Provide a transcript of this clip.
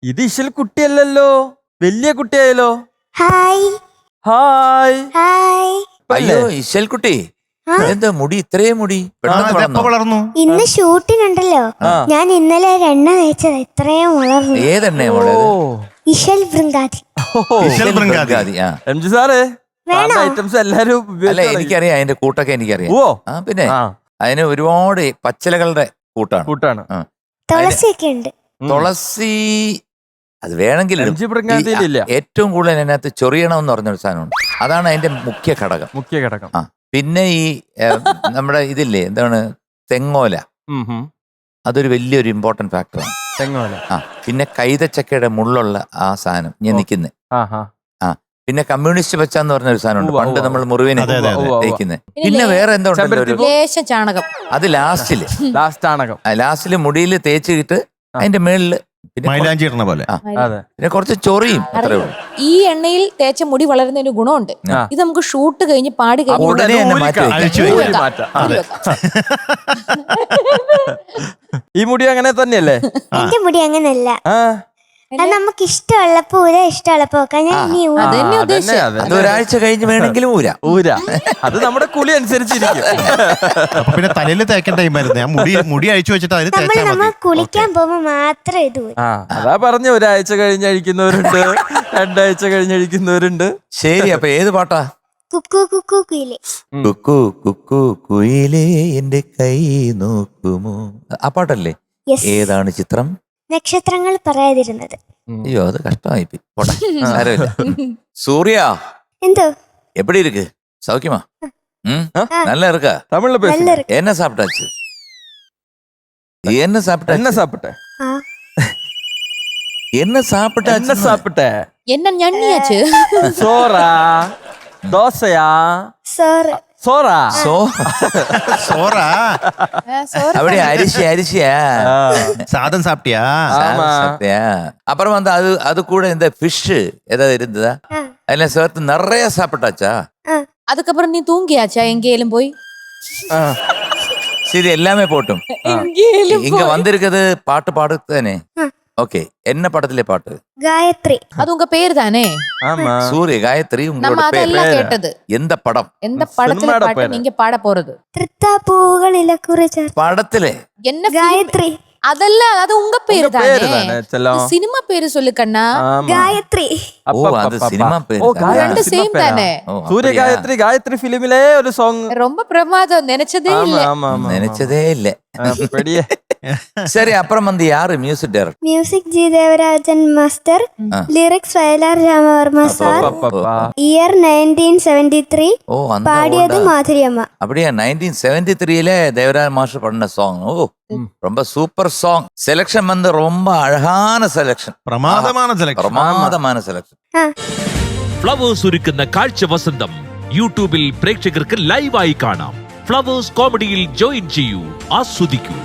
ഇത് ഇശൽ കുട്ടിയല്ലല്ലോ, വലിയ കുട്ടിയായല്ലോ. Hi hi. Hi. അയ്യോ ഇശൽകുട്ടി, എന്താ മുടി ഇത്രയും മുടി വളർന്നു? ഇന്ന് ഷൂട്ടിനുണ്ടല്ലോ. ഞാൻ ഇന്നലെ ഒരു എണ്ണ തേച്ചത് ഇത്രയും വളർന്നു. ഏതെണ്ണ മോളെ? ഇശൽ ഭൃങ്കാതി. എം ജി സാറേ, ഐറ്റംസ് എല്ലാരും അല്ല എനിക്കറിയാം, അതിന്റെ കൂട്ടൊക്കെ എനിക്കറിയാം. ആ പിന്നെ അതിന് ഒരുപാട് പച്ചിലകളുടെ കൂട്ടാണ്. തുളസിയൊക്കെ ഉണ്ട്. തുളസി അത് വേണമെങ്കിൽ ഇല്ല. ഏറ്റവും കൂടുതൽ അതിനകത്ത് ചൊറിയണം എന്ന് പറഞ്ഞൊരു സാധനമുണ്ട്. അതാണ് അതിന്റെ മുഖ്യ ഘടകം. ആ പിന്നെ ഈ നമ്മുടെ ഇതില്ലേ, എന്താണ് തെങ്ങോല, അതൊരു വലിയൊരു ഇമ്പോർട്ടന്റ് ഫാക്ടറാണ്. തെങ്ങോല. ആ പിന്നെ കൈതച്ചക്കയുടെ മുള്ളുള്ള ആ സാധനം ഞാൻ നിൽക്കുന്നത്. ആ പിന്നെ കമ്മ്യൂണിസ്റ്റ് പച്ചാന്ന് പറഞ്ഞൊരു സാധനമുണ്ട്, പണ്ട് നമ്മൾ മുറിവിനെ തേക്കുന്നത്. പിന്നെ വേറെ എന്തോ ചാണകം, അത് ലാസ്റ്റില് മുടിയിൽ തേച്ചിട്ട് അതിന്റെ മേളില് മൈലാഞ്ചിടുന്ന പോലെ പിന്നെ കുറച്ച് ചൊറിയും. ഈ എണ്ണയിൽ തേച്ച മുടി വളരുന്നതിന് ഗുണമുണ്ട്. ഇത് നമുക്ക് ഷൂട്ട് കഴിഞ്ഞ് പാടി ഉടനെ തന്നെ മാറ്റി ഈ മുടി അങ്ങനെ തന്നെയല്ലേ? എന്റെ മുടി അങ്ങനല്ല. അത് നമുക്ക് ഇഷ്ടമുള്ളപ്പോ ഊരാ, ഇഷ്ടമുള്ളപ്പോ അത് ഒരാഴ്ച കഴിഞ്ഞ് വേണമെങ്കിലും ഊരാ. അത് നമ്മുടെ കുളി അനുസരിച്ചിരിക്കും. പിന്നെ തലയിൽ തേക്കേണ്ട ടൈമായിരുന്നു. ഞാൻ മുടി അഴിച്ചു വെച്ചിട്ട് നമ്മൾ കുളിക്കാൻ പോകുമ്പോ മാത്രം ഇത്. അതാ പറഞ്ഞ ഒരാഴ്ച കഴിഞ്ഞഴിക്കുന്നവരുണ്ട്, രണ്ടാഴ്ച കഴിഞ്ഞഴിക്കുന്നവരുണ്ട്. ശരി, അപ്പൊ ഏത് പാട്ടാ? കുക്കു കുക്കു കുയിലേ. കുക്കു കുക്കു കുയിലേ എന്റെ കൈ നോക്കുമോ, ആ പാട്ടല്ലേ? ഏതാണ് ചിത്രം? നക്ഷത്രങ്ങൾ പറയാതിരുന്നത്. അയ്യോ അത് കഷ്ടമായി. സൂര്യ എന്തോ എപ്പടി ഇருக்கு? സൗഖ്യമാ? നല്ല இருக்கா? தமிழ்ல பேசுங்க. என்ன சாப்பிட்டாச்சு? என்ன சாப்பிட்ட? என்ன சாப்பிட்ட? என்ன சாப்பிட்ட? என்ன சாப்பிட்ட? என்ன ஞண்ணியாச்சு? சோறா, தோசையா? சோறா. சோறா அப்படி அரிசியா சாதம் சாப்பிட்டியா? அப்புறம் வந்து அது கூட இந்த ஃபிஷ் ஏதாவது இருந்ததா? அதெல்லாம் சேர்த்து நிறைய சாப்பிட்டாச்சா? அதுக்கப்புறம் நீ தூங்கியாச்சா? எங்கேயும் போய் சரி எல்லாமே போட்டும். இங்க வந்திருக்கிறது பாட்டு பாடுதானே? ஓகே, என்ன படத்திலே பாட்டு? காயத்ரி. அது உங்க பேர் தானே? ஆமா, சூரிய காயத்ரி உங்களோட பேர். கேட்டது எந்த படம்? எந்த படத்துல பாட்டு நீங்க பாட போறது? തൃത്താപ്പൂകളിലെ കുറിച്ച് படத்திலே என்ன காயத்ரி. அதெல்லாம் அது உங்க பேர் தானே? செல்லம் சினிமா பேரு சொல்லு கண்ணா. ഗായത്രി. ഓ അത് സിനിമ പേര്. ரெண்டு சேம் தானே? സൂര്യ ഗായത്രി. ഗായത്രി ഫിലിമിലെ ഒരു സോങ്. ரொம்ப பிரமாதம். நினைச்சதே இல்ல. நினைச்சதே இல்ல. சரி, அப்புறம் வந்து யாரு music director? Music G Devarajan master. Lyrics Vayalar Rama Varma sir. Year 1973. ஓ அந்த பாடியது மாதுரியம்மா. அப்படியே 1973ல தேவராஜ் மாஸ்டர் பண்ண சாங். ஓ ரொம்ப சூப்பர் சாங். செலக்ஷன் வந்து ரொம்ப அழகான செலக்ஷன். பிரமாதமான செலக்ஷன். ഫ്ലവേഴ്സ് ഒരുക്കുന്ന കാഴ്ച വസന്തം യൂട്യൂബിൽ പ്രേക്ഷകർക്ക് ലൈവായി കാണാം. ഫ്ലവേഴ്സ് കോമഡിയിൽ ജോയിൻ ചെയ്യൂ, ആസ്വദിക്കൂ.